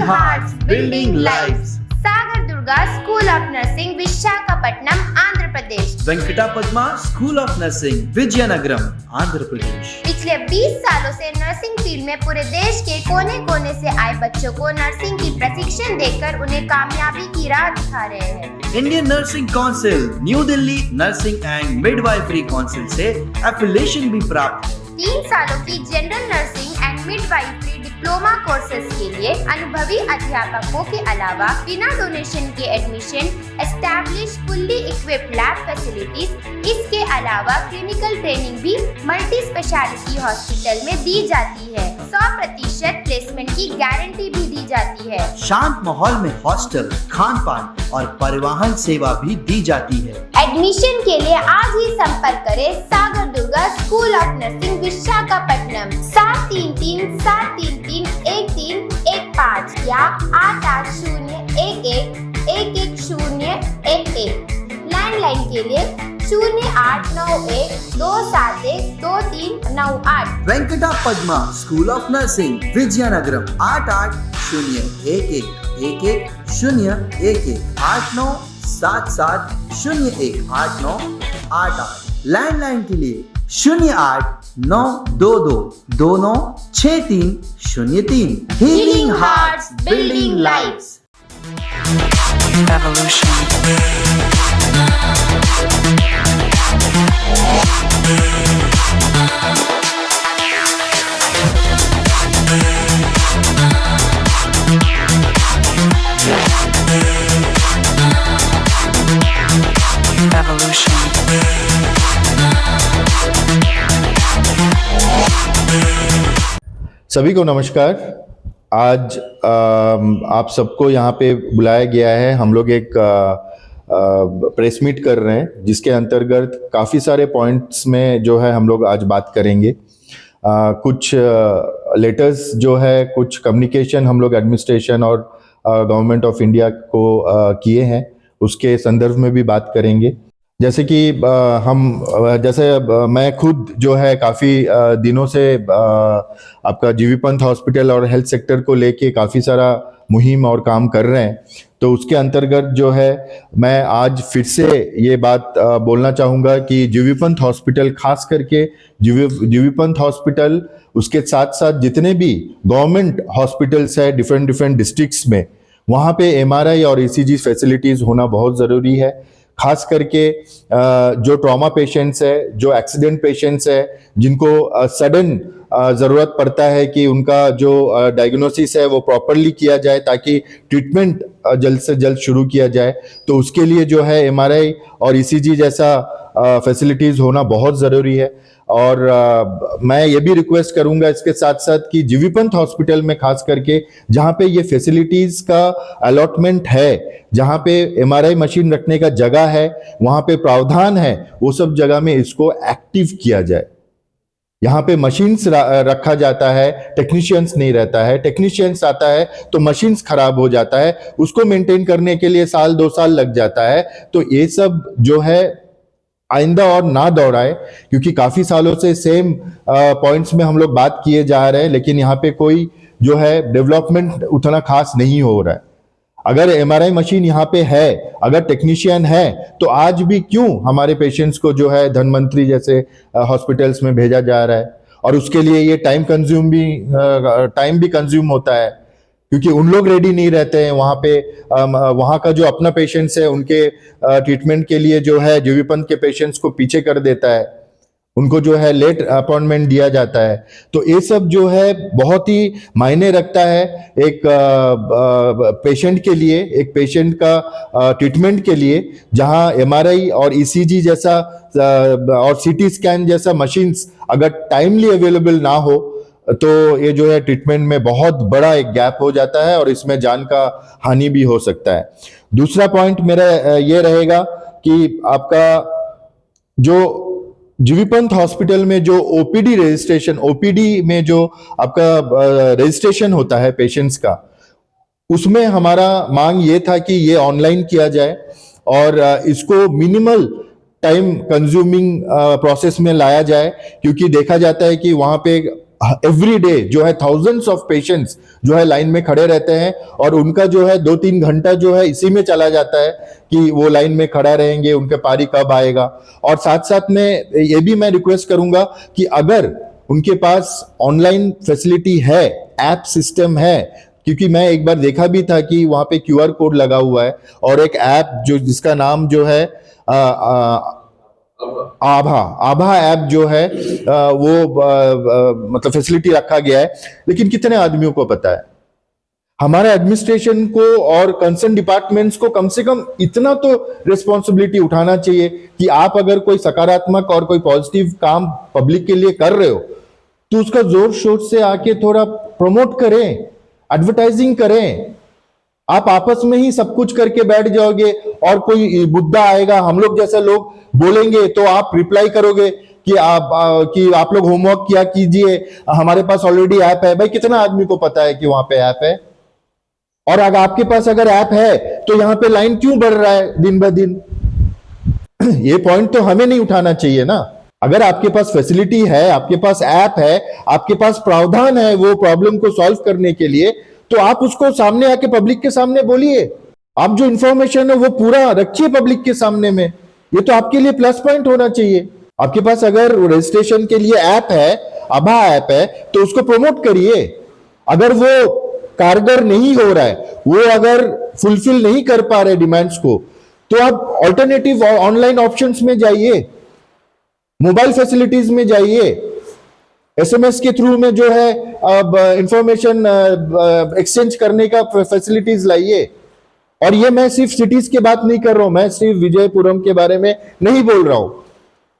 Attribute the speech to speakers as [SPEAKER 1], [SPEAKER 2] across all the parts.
[SPEAKER 1] hearts, building lives.
[SPEAKER 2] Sagar Durga school of nursing Visakhapatnam Andhra Pradesh.
[SPEAKER 1] Venkatapadma school of nursing Vizianagaram Andhra Pradesh.
[SPEAKER 2] पिछले 20 सालों से नर्सिंग फील्ड में पूरे देश के कोने कोने से आए बच्चों को नर्सिंग की प्रशिक्षण देकर उन्हें कामयाबी की राह दिखा रहे हैं।
[SPEAKER 1] Indian nursing council, new Delhi nursing and midwifery council से एफिलिएशन भी प्राप्त है।
[SPEAKER 2] 3 सालों की general nursing and midwifery diploma courses के लिए अनुभवी अध्यापकों के अलावा बिना डोनेशन के admission, establish fully equipped lab facilities, इसके अलावा क्लिनिकल ट्रेनिंग भी मल्टी स्पेशलिटी हॉस्पिटल में दी जाती है। 100% प्लेसमेंट की गारंटी भी दी जाती है।
[SPEAKER 1] शांत माहौल में हॉस्टल, खान पान और परिवहन सेवा भी दी जाती है।
[SPEAKER 2] एडमिशन के लिए आज ही संपर्क करें Sagar Durga school of nursing Visakhapatnam 7337331315 या 8801111011। लैंडलाइन के लिए 0891271239
[SPEAKER 1] Venkatapadma school of nursing Vizianagaram 8801111011 8977018988। Landline के लिए 089222296303। Healing hearts, building lives.
[SPEAKER 3] Evolution. Evolution.
[SPEAKER 4] सभी को नमस्कार। आज आप सबको यहाँ पे बुलाया गया है। हम लोग एक प्रेस मीट कर रहे हैं जिसके अंतर्गत काफ़ी सारे पॉइंट्स में जो है हम लोग आज बात करेंगे। कुछ लेटर्स जो है, कुछ कम्युनिकेशन हम लोग एडमिनिस्ट्रेशन और गवर्नमेंट ऑफ इंडिया को किए हैं, उसके संदर्भ में भी बात करेंगे। जैसे कि मैं खुद जो है काफ़ी दिनों से आपका जीवी पंत हॉस्पिटल और हेल्थ सेक्टर को लेके काफ़ी सारा मुहिम और काम कर रहे हैं। तो उसके अंतर्गत जो है मैं आज फिर से ये बात बोलना चाहूँगा कि जीवी पंत हॉस्पिटल, खास करके जीवी पंत हॉस्पिटल, उसके साथ साथ जितने भी गवर्नमेंट हॉस्पिटल्स है डिफरेंट डिस्ट्रिक्ट्स में, वहाँ पे MRI और ECG फैसिलिटीज़ होना बहुत ज़रूरी है। खास करके जो ट्रॉमा पेशेंट्स है, जो एक्सीडेंट पेशेंट्स है, जिनको सडन ज़रूरत पड़ता है कि उनका जो डायग्नोसिस है वो प्रॉपरली किया जाए ताकि ट्रीटमेंट जल्द से जल्द शुरू किया जाए। तो उसके लिए जो है MRI और ECG जैसा फैसिलिटीज़ होना बहुत ज़रूरी है। और मैं ये भी रिक्वेस्ट करूंगा इसके साथ साथ कि जीवी पंत हॉस्पिटल में खास करके जहाँ पे ये फैसिलिटीज़ का अलॉटमेंट है, जहाँ पे MRI मशीन रखने का जगह है, वहाँ पे प्रावधान है, वो सब जगह में इसको एक्टिव किया जाए। यहाँ पे मशीन्स रखा जाता है, टेक्नीशियंस नहीं रहता है, टेक्नीशियंस आता है तो मशीन्स खराब हो जाता है, उसको मेंटेन करने के लिए 1-2 साल लग जाता है। तो ये सब जो है आइंदा और ना दोहराए, क्योंकि काफी सालों से सेम पॉइंट्स में हम लोग बात किए जा रहे हैं, लेकिन यहाँ पे कोई जो है डेवलपमेंट उतना खास नहीं हो रहा है। अगर MRI मशीन यहाँ पे है, अगर टेक्नीशियन है, तो आज भी क्यों हमारे पेशेंट्स को जो है धनवंतरी जैसे हॉस्पिटल्स में भेजा जा रहा है? और उसके लिए ये टाइम भी कंज्यूम होता है, क्योंकि उन लोग रेडी नहीं रहते हैं वहाँ पे। वहाँ का जो अपना पेशेंट्स है उनके ट्रीटमेंट के लिए जो है जीवी पंत के पेशेंट्स को पीछे कर देता है, उनको जो है लेट अपॉइंटमेंट दिया जाता है। तो ये सब जो है बहुत ही मायने रखता है एक पेशेंट के लिए, एक पेशेंट का ट्रीटमेंट के लिए, जहाँ MRI और ECG जैसा और CT स्कैन जैसा मशीन्स अगर टाइमली अवेलेबल ना हो तो ये जो है ट्रीटमेंट में बहुत बड़ा एक गैप हो जाता है और इसमें जान का हानि भी हो सकता है। दूसरा पॉइंट मेरा ये रहेगा कि आपका जो जीवी पंत हॉस्पिटल में जो OPD में जो आपका रजिस्ट्रेशन होता है पेशेंट्स का, उसमें हमारा मांग ये था कि ये ऑनलाइन किया जाए और इसको मिनिमल टाइम कंज्यूमिंग प्रोसेस में लाया जाए, क्योंकि देखा जाता है कि वहाँ पे एवरी डे जो है थाउजेंड्स ऑफ पेशेंट्स जो है लाइन में खड़े रहते हैं और उनका जो है 2-3 घंटा जो है इसी में चला जाता है कि वो लाइन में खड़ा रहेंगे, उनके पारी कब आएगा। और साथ साथ में ये भी मैं रिक्वेस्ट करूंगा कि अगर उनके पास ऑनलाइन फैसिलिटी है, ऐप सिस्टम है, क्योंकि मैं एक बार देखा भी था कि वहां पे QR कोड लगा हुआ है और एक ऐप जो जिसका नाम जो है आभा ऐप जो है वो मतलब फैसिलिटी रखा गया है, लेकिन कितने आदमियों को पता है? हमारे एडमिनिस्ट्रेशन को और कंसर्न डिपार्टमेंट्स को कम से कम इतना तो रिस्पॉन्सिबिलिटी उठाना चाहिए कि आप अगर कोई सकारात्मक और कोई पॉजिटिव काम पब्लिक के लिए कर रहे हो तो उसका जोर शोर से आके थोड़ा प्रमोट करें, एडवर्टाइजिंग करें। आप आपस में ही सब कुछ करके बैठ जाओगे और कोई मुद्दा आएगा, हम लोग जैसे लोग बोलेंगे तो आप रिप्लाई करोगे कि आप लोग होमवर्क किया कीजिए, हमारे पास ऑलरेडी ऐप है। भाई कितना आदमी को पता है कि वहां पे ऐप है? और अगर आपके पास अगर ऐप है तो यहां पे लाइन क्यों बढ़ रहा है दिन ब दिन? ये पॉइंट तो हमें नहीं उठाना चाहिए ना। अगर आपके पास फैसिलिटी है, आपके पास ऐप है, आपके पास प्रावधान है वो प्रॉब्लम को सॉल्व करने के लिए, तो आप उसको सामने आके पब्लिक के सामने बोलिए। आप जो इंफॉर्मेशन है वो पूरा रखिए पब्लिक के सामने में। ये तो आपके लिए प्लस पॉइंट होना चाहिए। आपके पास अगर रजिस्ट्रेशन के लिए ऐप है, आभा ऐप है, तो उसको प्रमोट करिए। अगर वो कारगर नहीं हो रहा है, वो अगर फुलफिल नहीं कर पा रहे डिमांड्स को, तो आप ऑल्टरनेटिव ऑनलाइन ऑप्शंस में जाइए, मोबाइल फैसिलिटीज में जाइए, SMS के थ्रू में जो है इंफॉर्मेशन एक्सचेंज करने का फैसिलिटीज लाइए। और ये मैं सिर्फ सिटीज की बात नहीं कर रहा हूं, मैं सिर्फ विजयपुरम के बारे में नहीं बोल रहा हूं।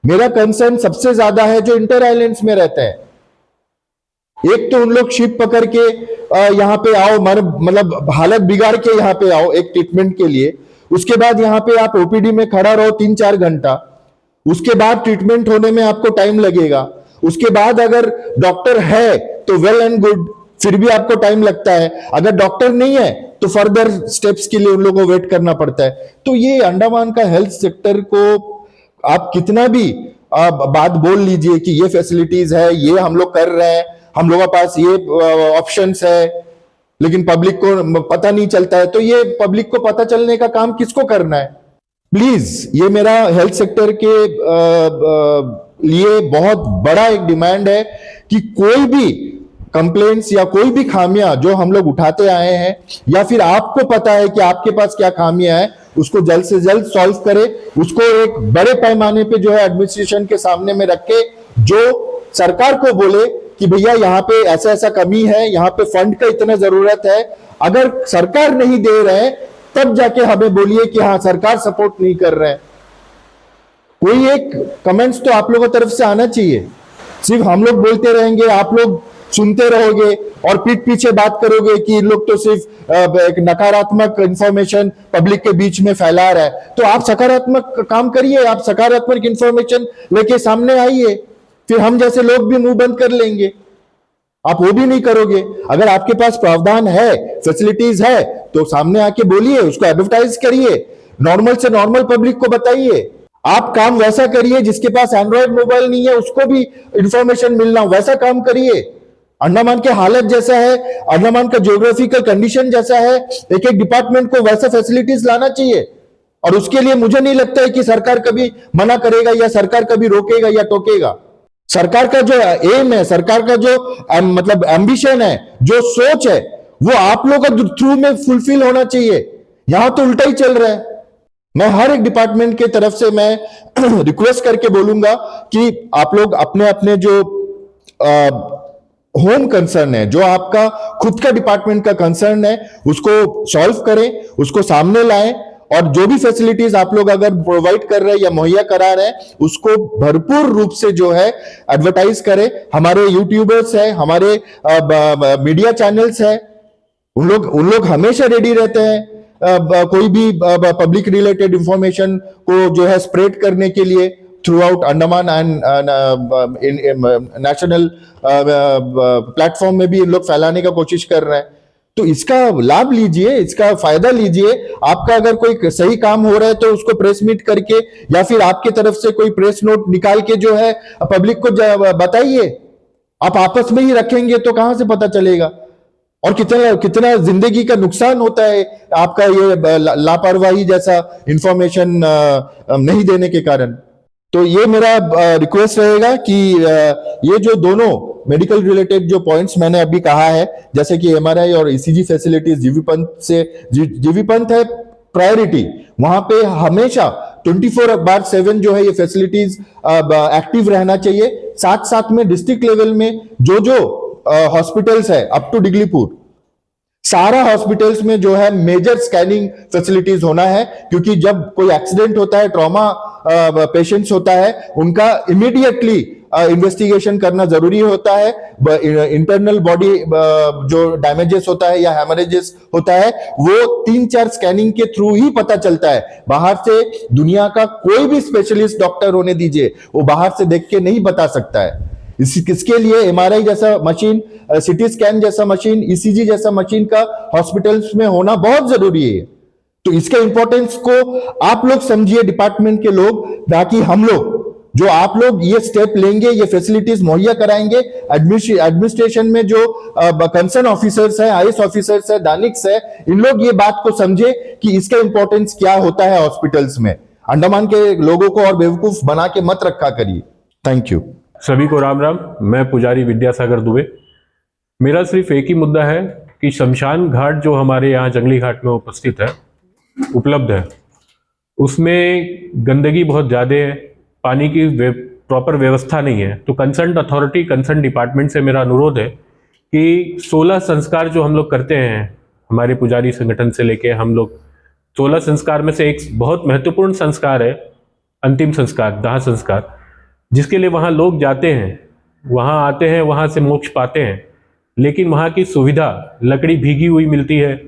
[SPEAKER 4] मेरा कंसर्न सबसे ज्यादा है जो इंटर आइलैंड्स में रहते हैं। एक तो उन लोग शिप पकड़ के यहाँ पे आओ, मतलब हालत बिगाड़ के यहाँ पे आओ एक ट्रीटमेंट के लिए, उसके बाद यहाँ पे आप OPD में खड़ा रहो 3-4 घंटा, उसके बाद ट्रीटमेंट होने में आपको टाइम लगेगा, उसके बाद अगर डॉक्टर है तो वेल एंड गुड, फिर भी आपको टाइम लगता है, अगर डॉक्टर नहीं है तो फर्दर स्टेप्स के लिए उन लोगों को वेट करना पड़ता है। तो ये अंडमान का हेल्थ सेक्टर को आप कितना भी बात बोल लीजिए कि ये फैसिलिटीज है, ये हम लोग कर रहे हैं, हम लोगों के पास ये ऑप्शंस है, लेकिन पब्लिक को पता नहीं चलता है, तो ये पब्लिक को पता चलने का काम किसको करना है? प्लीज, ये मेरा हेल्थ सेक्टर के लिए बहुत बड़ा एक डिमांड है कि कोई भी कंप्लेंट्स या कोई भी खामियां जो हम लोग उठाते आए हैं, या फिर आपको पता है कि आपके पास क्या खामियां हैं, उसको जल्द से जल्द सॉल्व करे, उसको एक बड़े पैमाने पे जो है एडमिनिस्ट्रेशन के सामने में रख के जो सरकार को बोले कि भैया यहाँ पे ऐसा ऐसा कमी है, यहाँ पे फंड का इतना जरूरत है। अगर सरकार नहीं दे रहे तब जाके हमें बोलिए कि हाँ सरकार सपोर्ट नहीं कर रहे हैं। कोई एक कमेंट्स तो आप लोगों की तरफ से आना चाहिए। सिर्फ हम लोग बोलते रहेंगे, आप लोग सुनते रहोगे और पीठ पीछे बात करोगे कि इन लोग तो सिर्फ एक नकारात्मक इंफॉर्मेशन पब्लिक के बीच में फैला रहा है। तो आप सकारात्मक काम करिए, आप सकारात्मक इंफॉर्मेशन लेके सामने आइए, फिर हम जैसे लोग भी मुंह बंद कर लेंगे। आप वो भी नहीं करोगे। अगर आपके पास प्रावधान है, फैसिलिटीज है, तो सामने आके बोलिए, उसको एडवर्टाइज करिए, नॉर्मल से नॉर्मल पब्लिक को बताइए। आप काम वैसा करिए जिसके पास एंड्रॉइड मोबाइल नहीं है उसको भी इंफॉर्मेशन मिलना, वैसा काम करिए। अंडमान के हालत जैसा है, अंडमान का ज्योग्राफिकल कंडीशन जैसा है, एक एक डिपार्टमेंट को वैसा फैसिलिटीज लाना चाहिए। और उसके लिए मुझे नहीं लगता है कि सरकार कभी मना करेगा या सरकार कभी रोकेगा या टोकेगा। सरकार का जो एम है, सरकार का जो मतलब एम्बिशन है, जो सोच है, वो आप लोगों के थ्रू में फुलफिल होना चाहिए। यहां तो उल्टा ही चल रहा है। मैं हर एक डिपार्टमेंट के तरफ से मैं रिक्वेस्ट करके बोलूंगा कि आप लोग अपने अपने जो होम कंसर्न है, जो आपका खुद का डिपार्टमेंट का कंसर्न है, उसको सॉल्व करें, उसको सामने लाएं, और जो भी फैसिलिटीज आप लोग अगर प्रोवाइड कर रहे हैं या मुहैया करा रहे हैं उसको भरपूर रूप से जो है एडवर्टाइज करें। हमारे यूट्यूबर्स हैं, हमारे मीडिया चैनल्स हैं, उन लोग हमेशा रेडी रहते हैं कोई भी पब्लिक रिलेटेड इंफॉर्मेशन को जो है स्प्रेड करने के लिए through out Andaman and national platform में भी इन लोग फैलाने का कोशिश कर रहे हैं। तो इसका लाभ लीजिए, इसका फायदा लीजिए। आपका अगर कोई सही काम हो रहा है तो उसको प्रेस मीट करके या फिर आपकी तरफ से कोई प्रेस नोट निकाल के जो है पब्लिक को बताइए। आप आपस में ही रखेंगे तो कहां से पता चलेगा? और कितना कितना जिंदगी का नुकसान होता है आपका ये लापरवाही जैसा इंफॉर्मेशन नहीं देने के कारण। तो ये मेरा रिक्वेस्ट रहेगा कि ये जो दोनों मेडिकल रिलेटेड जो पॉइंट्स मैंने अभी कहा है, जैसे कि एमआरआई और ईसीजी फैसिलिटीज जीवीपंथ है प्रायोरिटी, वहां पे हमेशा 24/7 जो है ये फैसिलिटीज एक्टिव रहना चाहिए। साथ साथ में डिस्ट्रिक्ट लेवल में जो हॉस्पिटल्स है अप टू डिगलीपुर, सारा हॉस्पिटल्स में जो है मेजर स्कैनिंग फैसिलिटीज होना है, क्योंकि जब कोई एक्सीडेंट होता है, ट्रॉमा पेशेंट्स होता है, उनका इमीडिएटली इन्वेस्टिगेशन करना जरूरी होता है। इंटरनल बॉडी जो डैमेजेस होता है या हैमरेजेस होता है वो 3-4 स्कैनिंग के थ्रू ही पता चलता है। बाहर से दुनिया का कोई भी स्पेशलिस्ट डॉक्टर होने दीजिए, वो बाहर से देख के नहीं बता सकता है। इसके लिए एमआरआई जैसा मशीन, सीटी स्कैन जैसा मशीन, ईसीजी जैसा मशीन का हॉस्पिटल्स में होना बहुत जरूरी है। तो इसके इंपॉर्टेंस को आप लोग समझिए, डिपार्टमेंट के लोग, ताकि हम लोग जो आप लोग ये स्टेप लेंगे, ये फैसिलिटीज मुहैया कराएंगे, एडमिनिस्ट्रेशन में जो कंसर्न ऑफिसर्स हैं, आईएएस ऑफिसर्स है, दानिक्स है, इन लोग ये बात को समझे कि इसका इंपॉर्टेंस क्या होता है हॉस्पिटल्स में। अंडमान के लोगों को और बेवकूफ बना के मत रखा करिए। Thank you.
[SPEAKER 5] सभी को राम राम। मैं पुजारी विद्यासागर दुबे। मेरा सिर्फ एक ही मुद्दा है कि शमशान घाट जो हमारे यहाँ जंगली घाट में उपस्थित है, उपलब्ध है, उसमें गंदगी बहुत ज़्यादा है, पानी की प्रॉपर व्यवस्था नहीं है। तो कंसर्न अथॉरिटी, कंसर्न डिपार्टमेंट से मेरा अनुरोध है कि 16 संस्कार जो हम लोग करते हैं, हमारे पुजारी संगठन से लेके हम लोग 16 संस्कार में से एक बहुत महत्वपूर्ण संस्कार है अंतिम संस्कार, दाह संस्कार, जिसके लिए वहाँ लोग जाते हैं, वहाँ आते हैं, वहाँ से मोक्ष पाते हैं। लेकिन वहाँ की सुविधा, लकड़ी भीगी हुई मिलती है,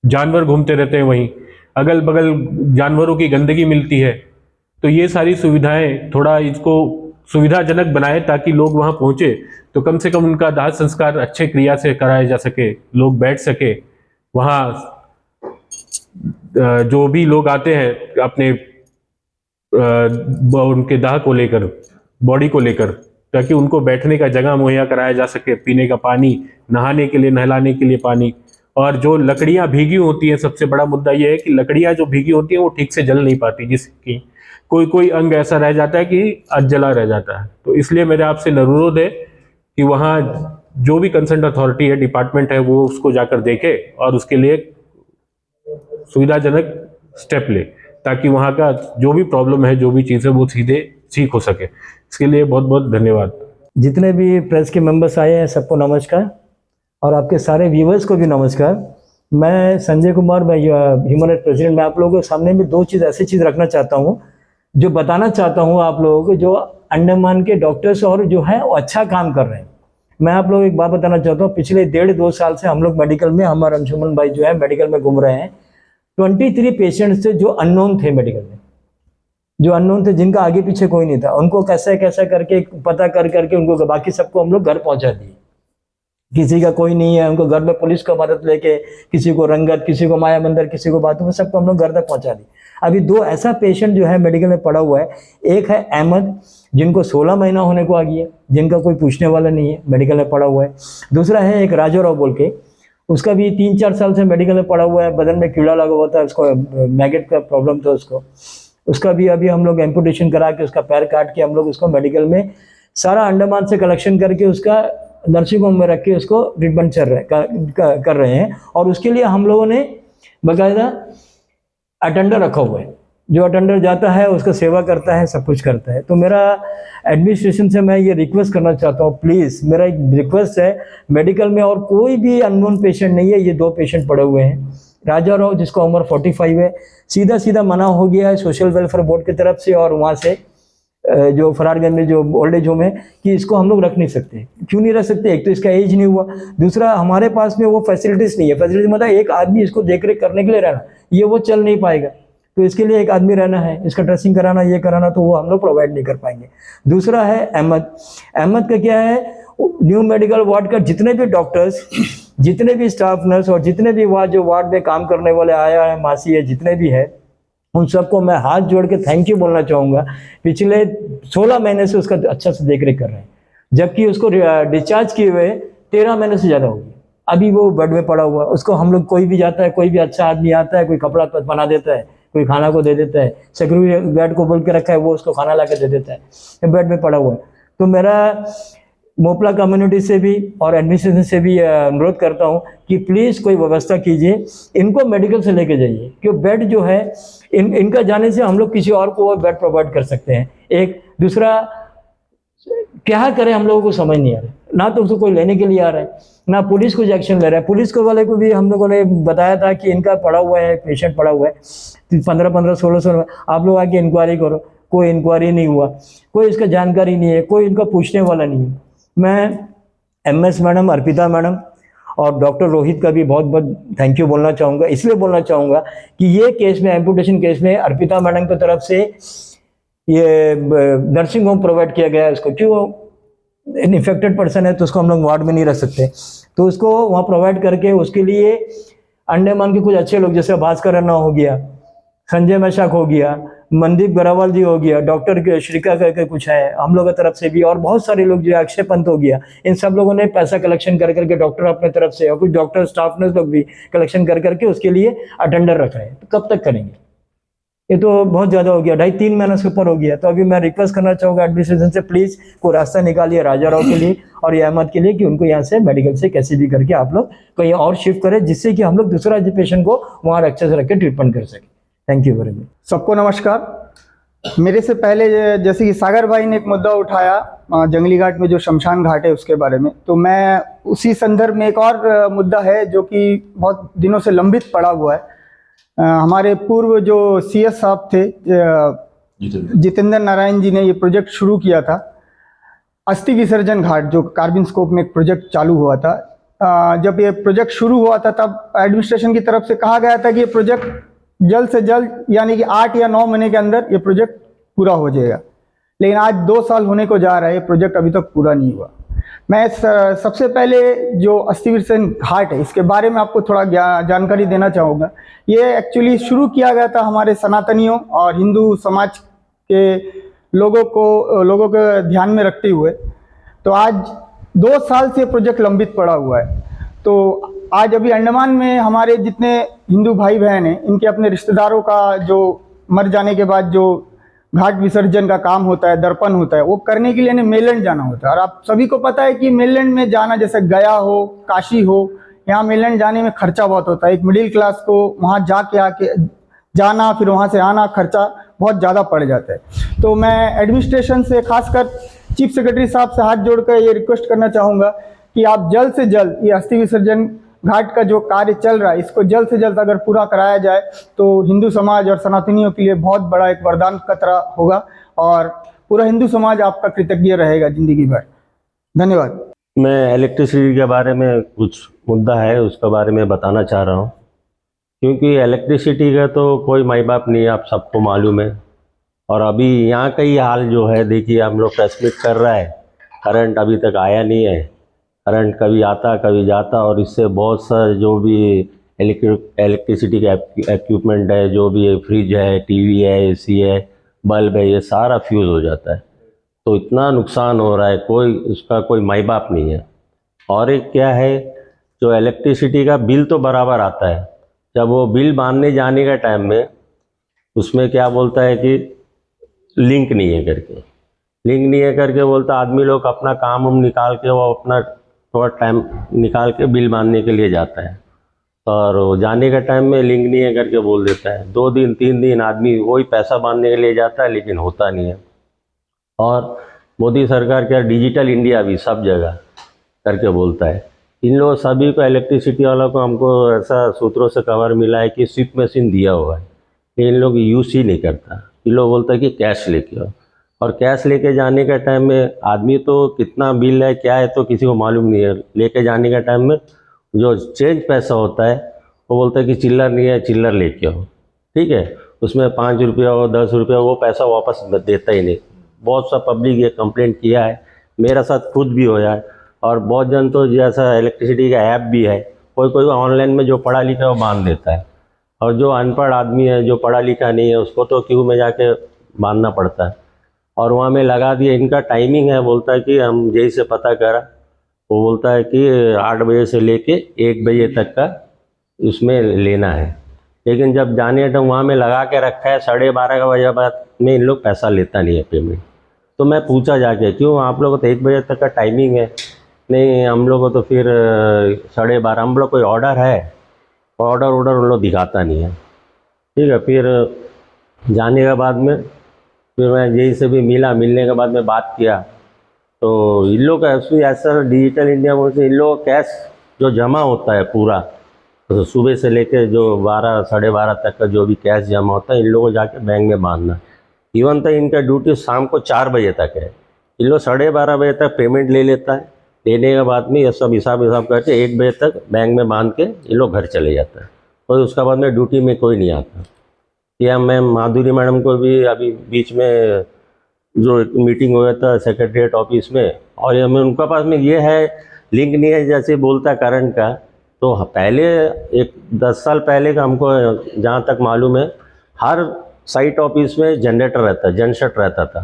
[SPEAKER 5] जानवर घूमते रहते हैं वहीं, अगल बगल जानवरों की गंदगी मिलती है। तो ये सारी सुविधाएं थोड़ा इसको सुविधाजनक बनाए ताकि लोग वहाँ पहुँचे तो कम से कम उनका दाह संस्कार अच्छे क्रिया से कराया जा सके, लोग बैठ सके वहाँ। जो भी लोग आते हैं अपने उनके दाह को लेकर, बॉडी को लेकर, ताकि उनको बैठने का जगह मुहैया कराया जा सके, पीने का पानी, नहाने के लिए, नहलाने के लिए पानी। और जो लकड़ियाँ भीगी होती हैं, सबसे बड़ा मुद्दा ये है कि लकड़ियाँ जो भीगी होती हैं वो ठीक से जल नहीं पाती, जिसकी कोई अंग ऐसा रह जाता है कि अधजला रह जाता है। तो इसलिए मेरे आपसे अनुरोध है कि वहाँ जो भी कंसर्न अथॉरिटी है, डिपार्टमेंट है, वो उसको जाकर देखे और उसके लिए सुविधाजनक स्टेप ले, ताकि वहाँ का जो भी प्रॉब्लम है, जो भी चीज़ है, वो सीधे ठीक हो सके। इसके लिए बहुत बहुत धन्यवाद।
[SPEAKER 6] जितने भी प्रेस के मेंबर्स आए हैं सबको नमस्कार, और आपके सारे व्यूवर्स को भी नमस्कार। मैं संजय कुमार, मैं ह्यूमन राइट्स प्रेसिडेंट। मैं आप लोगों के सामने भी दो चीज़, ऐसी चीज़ रखना चाहता हूँ जो बताना चाहता हूँ आप लोगों को, जो अंडमान के डॉक्टर्स और जो है वो अच्छा काम कर रहे हैं। मैं आप लोगों को एक बात बताना चाहता हूँ, पिछले 1.5-2 साल से हम लोग मेडिकल में, हमारा अंशुमन भाई जो है मेडिकल में घूम रहे हैं। 23 पेशेंट्स थे जो अननोन थे मेडिकल में, जो अननोन थे, जिनका आगे पीछे कोई नहीं था। उनको कैसे करके पता कर करके उनको, बाकी सबको हम लोग घर पहुंचा दिए। किसी का कोई नहीं है, उनको घर में पुलिस को मदद लेके, किसी को रंगत, किसी को माया मंदिर, किसी को बातों में, सबको हम लोग घर तक पहुंचा दिए। अभी 2 ऐसा पेशेंट जो है मेडिकल में पड़ा हुआ है। एक है अहमद, जिनको 16 महीना होने को आ गया, जिनका कोई पूछने वाला नहीं है, मेडिकल में पड़ा हुआ है। दूसरा है एक राजोराव बोल के, उसका भी 3-4 साल से मेडिकल में पड़ा हुआ है, बदन में कीड़ा लगा हुआ था, उसको मैगेट का प्रॉब्लम था उसका भी अभी हम लोग एम्पुटेशन करा के, उसका पैर काट के हम लोग उसको मेडिकल में सारा अंडमान से कलेक्शन करके उसका नर्सिंग होम में रख के उसको ट्रीटमेंट कर रहे हैं। और उसके लिए हम लोगों ने बाकायदा अटेंडर रखा हुआ है, जो अटेंडर जाता है उसका सेवा करता है, सब कुछ करता है। तो मेरा एडमिनिस्ट्रेशन से मैं ये रिक्वेस्ट करना चाहता हूँ, प्लीज़ मेरा एक रिक्वेस्ट है, मेडिकल में और कोई भी अननोन पेशेंट नहीं है। ये 2 पेशेंट पड़े हुए हैं। राजा राव, जिसका उम्र 45 है, सीधा मना हो गया है सोशल वेलफेयर बोर्ड की तरफ से और वहाँ से जो फरारगंज में जो ओल्ड एज होम है, कि इसको हम लोग रख नहीं सकते। क्यों नहीं रख सकते? एक तो इसका एज नहीं हुआ, दूसरा हमारे पास में वो फैसिलिटीज़ नहीं है। फैसिलिटीज मतलब एक आदमी इसको देख रेख करने के लिए रहना, ये वो चल नहीं पाएगा। तो इसके लिए एक आदमी रहना है, इसका ड्रेसिंग कराना, ये कराना, तो वो हम लोग प्रोवाइड नहीं कर पाएंगे। दूसरा है अहमद का क्या है, न्यू मेडिकल वार्ड का जितने भी डॉक्टर्स, जितने भी स्टाफ नर्स और जितने भी वार्ड में काम करने वाले आया है, मासी है, जितने भी है, उन सबको मैं हाथ जोड़ के थैंक यू बोलना चाहूँगा। पिछले 16 महीने से उसका अच्छा से देख रेख कर रहे हैं। जबकि उसको डिस्चार्ज किए हुए 13 महीने से ज़्यादा हो गया, अभी वो बेड में पड़ा हुआ। उसको हम लोग, कोई भी जाता है, कोई भी अच्छा आदमी आता है, कोई कपड़ा बना देता है, कोई खाना को दे देता है, सिक्योरिटी गार्ड को बोल के रखा है, वो उसको खाना ला के दे देता है, बेड में पड़ा हुआ है। तो मेरा मोपला कम्युनिटी से भी और एडमिनिस्ट्रेशन से भी अनुरोध करता हूँ कि प्लीज़ कोई व्यवस्था कीजिए, इनको मेडिकल से लेके जाइए, क्योंकि बेड जो है इनका जाने से हम लोग किसी और को बेड प्रोवाइड कर सकते हैं। एक दूसरा क्या करें हम लोगों को समझ नहीं आ रहा है, ना तो उसको कोई लेने के लिए आ रहा है, ना पुलिस कुछ एक्शन ले रहा है। पुलिस को वाले को भी हम लोगों ने बताया था कि इनका पड़ा हुआ है, पेशेंट पड़ा हुआ है, 15-15, 1600 आप लोग आके इंक्वायरी करो, कोई इंक्वायरी नहीं हुआ, कोई इसका जानकारी नहीं है, कोई इनका पूछने वाला नहीं है। मैं MS मैडम, अर्पिता मैडम और डॉक्टर रोहित का भी बहुत बहुत थैंक यू बोलना चाहूँगा। इसलिए बोलना चाहूँगा कि ये केस में, एम्पुटेशन केस में, अर्पिता मैडम की तरफ से ये नर्सिंग होम प्रोवाइड किया गया है उसको, क्यों इन्फेक्टेड पर्सन है तो उसको हम लोग वार्ड में नहीं रख सकते, तो उसको वहाँ प्रोवाइड करके उसके लिए अंडमान के कुछ अच्छे लोग, जैसे भास्कर रन्ना हो गया, संजय मैशाक हो गया, मनदीप गरावाल जी हो गया, डॉक्टर श्रीका करके कुछ है हम लोगों की तरफ से भी, और बहुत सारे लोग जो अक्षय पंत हो गया, इन सब लोगों ने पैसा कलेक्शन कर करके, डॉक्टर अपने तरफ से और कुछ डॉक्टर स्टाफ ने लोग भी कलेक्शन कर करके उसके लिए अटेंडर रखा है। तो कब तक करेंगे? ये तो बहुत ज़्यादा हो गया, 2.5-3 महीने से ऊपर हो गया। तो अभी मैं रिक्वेस्ट करना चाहूँगा एडमिनिस्ट्रेशन से, प्लीज़ कोई रास्ता निकालिए राजा राव के लिए और अहमद के लिए कि उनको यहाँ से मेडिकल से कैसे भी करके आप लोग कहीं और शिफ्ट करें, जिससे कि हम लोग दूसरा पेशेंट को वहाँ अच्छे से रख के ट्रीटमेंट कर सकें। Thank you very much.
[SPEAKER 7] सबको नमस्कार। मेरे से पहले जैसे कि सागर भाई ने एक मुद्दा उठाया जंगली घाट में जो शमशान घाट है उसके बारे में, तो मैं उसी संदर्भ में एक और मुद्दा है जो कि बहुत दिनों से लंबित पड़ा हुआ है। हमारे पूर्व जो CS साहब थे, जितेंद्र नारायण जी ने ये प्रोजेक्ट शुरू किया था, अस्थि विसर्जन घाट, जो कार्बिन स्कोप में एक प्रोजेक्ट चालू हुआ था। जब ये प्रोजेक्ट शुरू हुआ था तब एडमिनिस्ट्रेशन की तरफ से कहा गया था कि ये प्रोजेक्ट जल्द से जल्द, यानी कि 8 या 9 महीने के अंदर ये प्रोजेक्ट पूरा हो जाएगा, लेकिन आज 2 साल होने को जा रहा है, ये प्रोजेक्ट अभी तक पूरा नहीं हुआ। मैं सबसे पहले जो अस्थि विसर्जन घाट है इसके बारे में आपको थोड़ा जानकारी देना चाहूँगा। ये एक्चुअली शुरू किया गया था हमारे सनातनियों और हिंदू समाज के लोगों को ध्यान में रखते हुए। तो आज 2 साल से प्रोजेक्ट लंबित पड़ा हुआ है। तो आज अभी अंडमान में हमारे जितने हिंदू भाई बहन हैं, इनके अपने रिश्तेदारों का जो मर जाने के बाद जो घाट विसर्जन का काम होता है, दर्पण होता है, वो करने के लिए इन्हें मेलैंड जाना होता है। और आप सभी को पता है कि मेलैंड में जाना, जैसे गया हो, काशी हो, यहाँ मेलैंड जाने में खर्चा बहुत होता है। एक मिडिल क्लास को वहाँ जाके आके जाना, फिर वहाँ से आना, खर्चा बहुत ज़्यादा पड़ जाता है। तो मैं एडमिनिस्ट्रेशन से, खासकर चीफ सेक्रेटरी साहब से हाथ जोड़कर ये रिक्वेस्ट करना चाहूँगा कि आप जल्द से जल्द ये अस्थि विसर्जन घाट का जो कार्य चल रहा है, इसको जल्द से जल्द अगर पूरा कराया जाए तो हिंदू समाज और सनातनियों के लिए बहुत बड़ा एक वरदान का तरह होगा और पूरा हिंदू समाज आपका कृतज्ञ रहेगा जिंदगी भर। धन्यवाद।
[SPEAKER 8] मैं इलेक्ट्रिसिटी के बारे में कुछ मुद्दा है उसके बारे में बताना चाह रहा हूँ, क्योंकि इलेक्ट्रिसिटी का तो कोई माई बाप नहीं है, आप सबको मालूम है। और अभी यहाँ का ही हाल जो है, देखिए हम लोग प्रेस मीट कर रहा है, करंट अभी तक आया नहीं है। करंट कभी आता कभी जाता, और इससे बहुत सारे जो भी इलेक्ट्रिसिटी के इक्विपमेंट है, जो भी फ्रिज है, टीवी है, AC है, बल्ब है, ये सारा फ्यूज़ हो जाता है। तो इतना नुकसान हो रहा है, उसका कोई माई बाप नहीं है। और एक क्या है, जो इलेक्ट्रिसिटी का बिल तो बराबर आता है, जब वो बिल बांधने जाने का टाइम में उसमें क्या बोलता है कि लिंक नहीं है करके बोलता, आदमी लोग अपना काम निकाल के वो अपना थोड़ा टाइम निकाल के बिल बांधने के लिए जाता है, और वो जाने का टाइम में लिंक नहीं है करके बोल देता है। 2 दिन 3 दिन आदमी वही पैसा बांधने के लिए जाता है, लेकिन होता नहीं है। और मोदी सरकार क्या डिजिटल इंडिया भी सब जगह करके बोलता है। इन लोग सभी को, इलेक्ट्रिसिटी वालों को, हमको ऐसा सूत्रों से खबर मिला है कि स्विप मशीन दिया हुआ है, इन लोग यूज़ ही नहीं करता। इन लोग बोलता है कि कैश लेके आओ, और कैश लेके जाने का टाइम में आदमी तो कितना बिल है क्या है तो किसी को मालूम नहीं है। लेके जाने का टाइम में जो चेंज पैसा होता है वो बोलता है कि चिल्लर नहीं है, चिल्लर लेके आओ, ठीक है। उसमें 5 रुपया हो 10 रुपया, वो पैसा वापस देता ही नहीं। बहुत सा पब्लिक ये कंप्लेंट किया है, मेरा साथ खुद भी होया है। और बहुत जन तो जैसा इलेक्ट्रिसिटी का ऐप भी है, कोई ऑनलाइन में जो पढ़ा लिखा है वो बांध देता है, और जो अनपढ़ आदमी है, जो पढ़ा लिखा नहीं है, उसको तो क्यू में जाके बांधना पड़ता है। और वहाँ में लगा दिया। इनका टाइमिंग है, बोलता है कि हम जैसे से पता करा, वो बोलता है कि 8 बजे से लेके 1 बजे तक का इसमें लेना है। लेकिन जब जाने टाइम वहाँ में लगा के रखा है 12:30 का बजे बाद में इन लोग पैसा लेता नहीं है पेमेंट। तो मैं पूछा जाके, क्यों आप लोगों को तो 1 बजे तक का टाइमिंग है? नहीं, हम लोग को तो फिर 12:30, हम लोग कोई ऑर्डर है, ऑर्डर उन लोग दिखाता नहीं है। ठीक है, फिर जाने के बाद में फिर मैं जैसे से भी मिलने के बाद में बात किया, तो इन लोग का ऐसा डिजिटल इंडिया बोल से इन लोग का कैश जो जमा होता है पूरा, तो सुबह से लेके जो 12 12:30 तक का जो भी कैश जमा होता है, इन लोगों को जाके बैंक में बांधना। इवन तो इनका ड्यूटी शाम को 4 बजे तक है। इन लोग 12:30 बजे तक पेमेंट ले लेता है। लेने के बाद में ये सब हिसाब करके 1 बजे तक बैंक में बांध के ये लोग घर चले जाता है। और उसके बाद में ड्यूटी में कोई नहीं आता। या मैं माधुरी मैडम को भी अभी बीच में जो एक मीटिंग हुआ था सेक्रेटरीट ऑफिस में, और ये उनका पास में ये है लिंक नहीं है जैसे बोलता करंट का। तो पहले 10 साल पहले का हमको जहाँ तक मालूम है, हर साइट ऑफिस में जनरेटर रहता, जनसेट रहता था।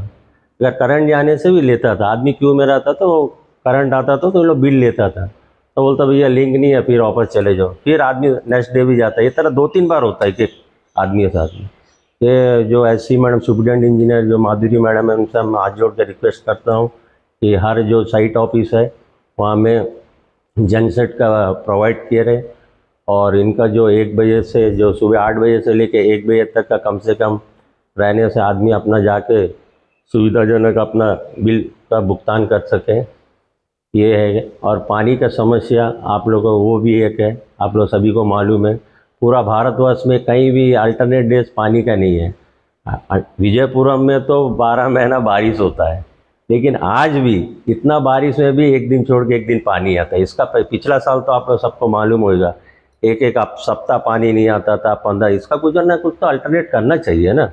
[SPEAKER 8] अगर करंट जाने से भी लेता था, आदमी क्यों में रहता था, वो करंट आता था तो लोग बिल लेता था। तो बोलता भैया लिंक नहीं है, फिर वापस चले जाओ, फिर आदमी नेक्स्ट डे भी जाता है। ये तरह 2-3 बार होता है कि आदमी के साथ में। ये जो ऐसी मैडम सुप्रिटेंडेंट इंजीनियर जो माधुरी मैडम है, उनसे मैं हाथ जोड़ कर रिक्वेस्ट करता हूँ कि हर जो साइट ऑफिस है वहाँ में जनसेट का प्रोवाइड किए रहे, और इनका जो 1 बजे से जो सुबह 8 बजे से लेके 1 बजे तक का कम से कम रहने से आदमी अपना जाके सुविधाजनक अपना बिल का भुगतान कर सकें, ये है। और पानी का समस्या आप लोगों को वो भी एक है, आप लोग सभी को मालूम है। पूरा भारतवर्ष में कहीं भी अल्टरनेट डेज पानी का नहीं है। विजयपुरम में तो 12 महीना बारिश होता है, लेकिन आज भी इतना बारिश में भी एक दिन छोड़ के एक दिन पानी आता है। इसका पिछला साल तो आप लोग सबको मालूम होगा, एक सप्ताह पानी नहीं आता था, 15। इसका कुछ ना कुछ तो अल्टरनेट करना चाहिए ना।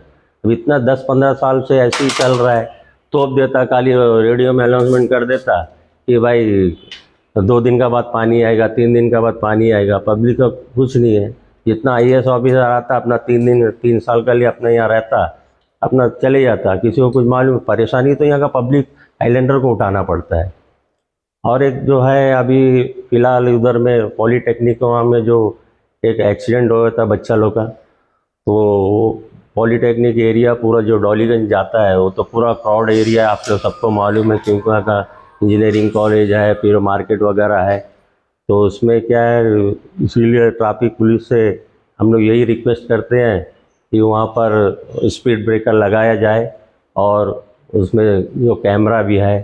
[SPEAKER 8] अब इतना 10-15 साल से ऐसे ही चल रहा है। तोप देता, खाली रेडियो में अनाउंसमेंट कर देता कि भाई 2 दिन का बाद पानी आएगा, 3 दिन का बाद पानी आएगा। पब्लिक का कुछ नहीं है। जितना IAS ऑफिसर आता अपना 3 साल के लिए अपना यहाँ रहता, अपना चले जाता, किसी को कुछ मालूम। परेशानी तो यहाँ का पब्लिक आइलैंडर को उठाना पड़ता है। और एक जो है अभी फ़िलहाल उधर में पॉलीटेक्निक वहाँ में जो एक एक्सीडेंट हुआ था बच्चा लोग का, तो पॉलीटेक्निक एरिया पूरा जो डॉलीगंज जाता है वो तो पूरा क्राउड एरिया है, आप लोग सबको मालूम है, क्योंकि वहाँ का इंजीनियरिंग कॉलेज है, फिर मार्केट वगैरह है। तो उसमें क्या है, इसीलिए ट्रैफिक पुलिस से हम लोग यही रिक्वेस्ट करते हैं कि वहाँ पर स्पीड ब्रेकर लगाया जाए, और उसमें जो कैमरा भी है,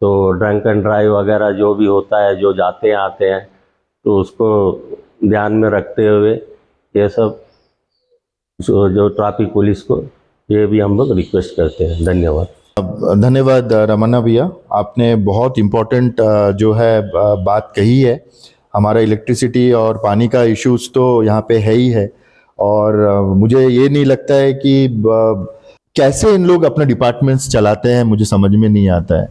[SPEAKER 8] तो ड्रंक एंड ड्राइव वगैरह जो भी होता है, जो जाते हैं आते हैं, तो उसको ध्यान में रखते हुए ये सब जो ट्रैफिक पुलिस को ये भी हम लोग रिक्वेस्ट करते हैं। धन्यवाद।
[SPEAKER 4] धन्यवाद रमन्ना भैया, आपने बहुत इम्पोर्टेंट जो है बात कही है। हमारा इलेक्ट्रिसिटी और पानी का इश्यूज तो यहाँ पे है ही है, और मुझे ये नहीं लगता है कि कैसे इन लोग अपने डिपार्टमेंट्स चलाते हैं, मुझे समझ में नहीं आता है।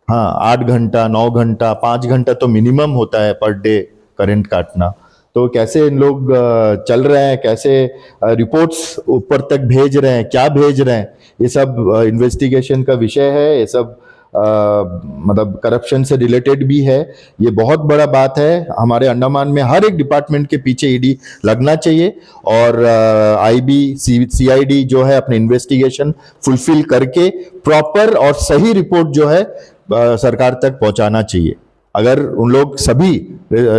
[SPEAKER 4] हाँ, 8 घंटा, 9 घंटा, 5 घंटा तो मिनिमम होता है पर डे करंट काटना। तो कैसे इन लोग चल रहे हैं, कैसे रिपोर्ट्स ऊपर तक भेज रहे हैं, क्या भेज रहे हैं, ये सब इन्वेस्टिगेशन का विषय है। ये सब मतलब करप्शन से रिलेटेड भी है। ये बहुत बड़ा बात है। हमारे अंडमान में हर एक डिपार्टमेंट के पीछे ईडी लगना चाहिए, और IB CID जो है अपने इन्वेस्टिगेशन फुलफिल करके प्रॉपर और सही रिपोर्ट जो है सरकार तक पहुंचाना चाहिए, अगर उन लोग सभी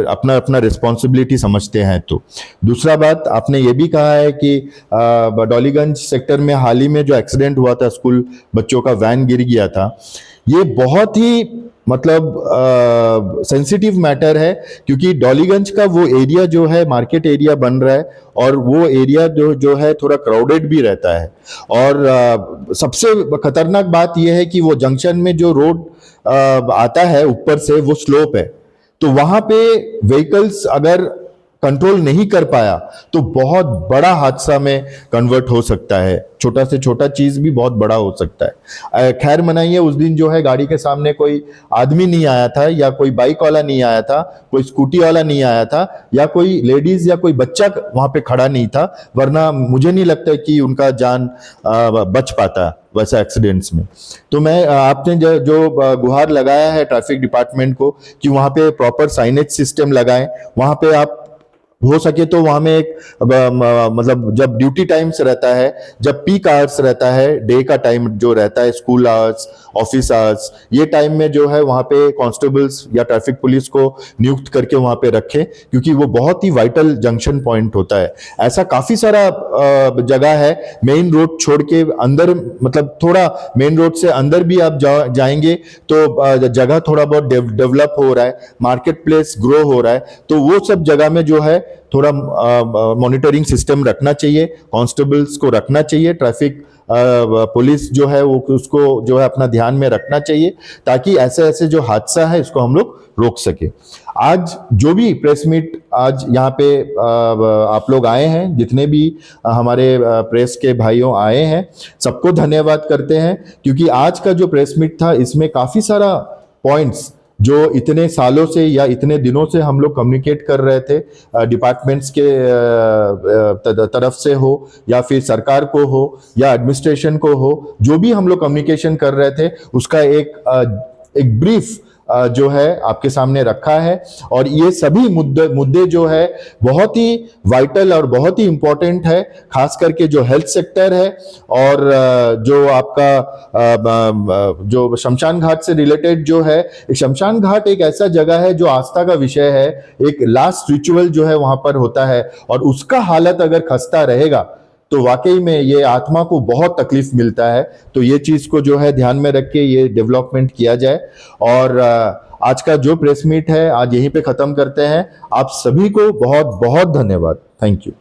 [SPEAKER 4] अपना अपना रिस्पॉन्सिबिलिटी समझते हैं तो। दूसरा बात, आपने ये भी कहा है कि डॉलीगंज सेक्टर में हाल ही में जो एक्सीडेंट हुआ था, स्कूल बच्चों का वैन गिर गया था, ये बहुत ही मतलब सेंसिटिव मैटर है, क्योंकि डॉलीगंज का वो एरिया जो है मार्केट एरिया बन रहा है, और वो एरिया जो है थोड़ा क्राउडेड भी रहता है। और सबसे खतरनाक बात यह है कि वो जंक्शन में जो रोड आता है ऊपर से, वो स्लोप है, तो वहां पे व्हीकल्स अगर कंट्रोल नहीं कर पाया तो बहुत बड़ा हादसा में कन्वर्ट हो सकता है। छोटा से छोटा चीज भी बहुत बड़ा हो सकता है। खैर मनाइए, उस दिन जो है गाड़ी के सामने कोई आदमी नहीं आया था, या कोई बाइक वाला नहीं आया था, कोई स्कूटी वाला नहीं आया था, या कोई लेडीज या कोई बच्चा वहां पे खड़ा नहीं था, वरना मुझे नहीं लगता कि उनका जान बच पाता वैसा एक्सीडेंट्स में। तो मैं आपने जो गुहार लगाया है ट्रैफिक डिपार्टमेंट को कि वहां पे प्रॉपर साइनेज सिस्टम लगाएं, वहां पे आप हो सके तो वहां में एक मतलब जब ड्यूटी टाइम्स रहता है, जब पीक आवर्स रहता है, डे का टाइम जो रहता है, स्कूल आवर्स, ऑफिस आवर्स, ये टाइम में जो है वहां पे कांस्टेबल्स या ट्रैफिक पुलिस को नियुक्त करके वहां पे रखें, क्योंकि वो बहुत ही वाइटल जंक्शन पॉइंट होता है। ऐसा काफी सारा जगह है मेन रोड छोड़ के अंदर, मतलब थोड़ा मेन रोड से अंदर भी आप जाएंगे तो जगह थोड़ा बहुत डेवलप हो रहा है, मार्केट प्लेस ग्रो हो रहा है, तो वो सब जगह में जो है थोड़ा मॉनिटरिंग सिस्टम रखना चाहिए, कांस्टेबल्स को रखना चाहिए, ट्रैफिक पुलिस जो है वो उसको जो है अपना ध्यान में रखना चाहिए, ताकि ऐसे ऐसे जो हादसा है इसको हम लोग रोक सके। आज जो भी प्रेस मीट आज यहाँ पे आप लोग आए हैं, जितने भी हमारे प्रेस के भाइयों आए हैं, सबको धन्यवाद करते हैं, क्योंकि आज का जो प्रेस मीट था इसमें काफी सारा पॉइंट्स जो इतने सालों से या इतने दिनों से हम लोग कम्युनिकेट कर रहे थे, डिपार्टमेंट्स के तरफ से हो या फिर सरकार को हो या एडमिनिस्ट्रेशन को हो, जो भी हम लोग कम्युनिकेशन कर रहे थे उसका एक ब्रीफ जो है आपके सामने रखा है। और ये सभी मुद्दे जो है बहुत ही वाइटल और बहुत ही इंपॉर्टेंट है, खास करके जो हेल्थ सेक्टर है और जो आपका जो शमशान घाट से रिलेटेड जो है। शमशान घाट एक ऐसा जगह है जो आस्था का विषय है, एक लास्ट रिचुअल जो है वहां पर होता है, और उसका हालत अगर खस्ता रहेगा तो वाकई में ये आत्मा को बहुत तकलीफ मिलता है। तो ये चीज को जो है ध्यान में रख के ये डेवलपमेंट किया जाए। और आज का जो प्रेस मीट है आज यहीं पे खत्म करते हैं। आप सभी को बहुत बहुत धन्यवाद। Thank you.